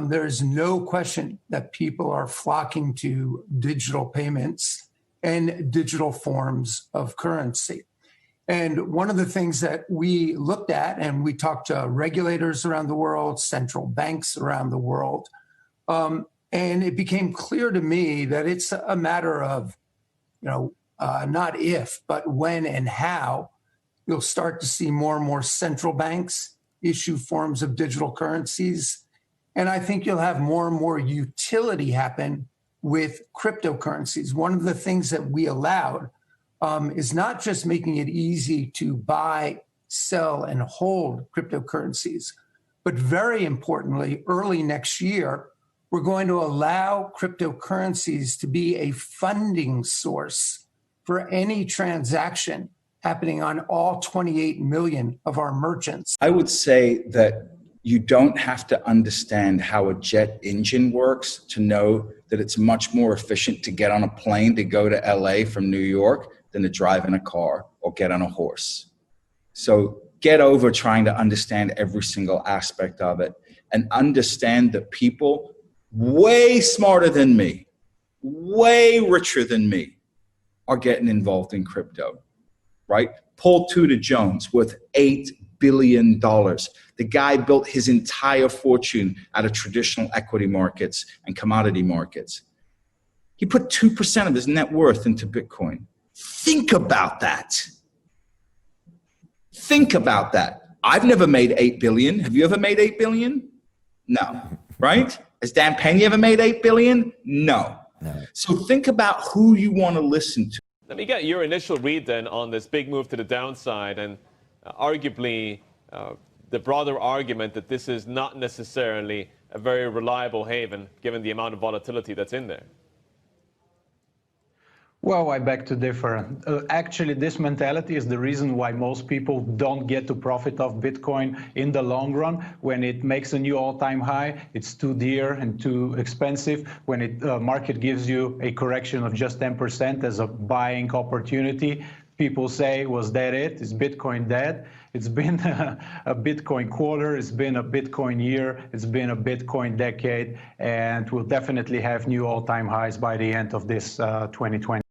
There's no question that people are flocking to digital payments and digital forms of currency. And one of the things that we looked at, and we talked to regulators around the world, central banks around the world, and it became clear to me that it's a matter of, not if, but when and how you'll start to see more and more central banks issue forms of digital currencies. And I think you'll have more and more utility happen with cryptocurrencies. One of the things that we allowed is not just making it easy to buy, sell, and hold cryptocurrencies, but very importantly, early next year, we're going to allow cryptocurrencies to be a funding source for any transaction happening on all 28 million of our merchants. I would say that you don't have to understand how a jet engine works to know that it's much more efficient to get on a plane to go to LA from New York than to drive in a car or get on a horse. So get over trying to understand every single aspect of it and understand that people way smarter than me, way richer than me are getting involved in crypto, right? Paul Tudor Jones worth $8 billion. The guy built his entire fortune out of traditional equity markets and commodity markets. He put 2% of his net worth into Bitcoin. Think about that. Think about that. I've never made 8 billion. Have you ever made 8 billion? No, right? Has Dan Pena ever made 8 billion? No. So think about who you want to listen to. Let me get your initial read then on this big move to the downside and arguably the broader argument that this is not necessarily a very reliable haven given the amount of volatility that's in there. Well, I beg to differ. Actually, this mentality is the reason why most people don't get to profit off Bitcoin in the long run. When it makes a new all-time high, it's too dear and too expensive. When it market gives you a correction of just 10% as a buying opportunity, people say, was that it? Is Bitcoin dead? It's been a Bitcoin quarter, it's been a Bitcoin year, it's been a Bitcoin decade, and we'll definitely have new all-time highs by the end of this 2020.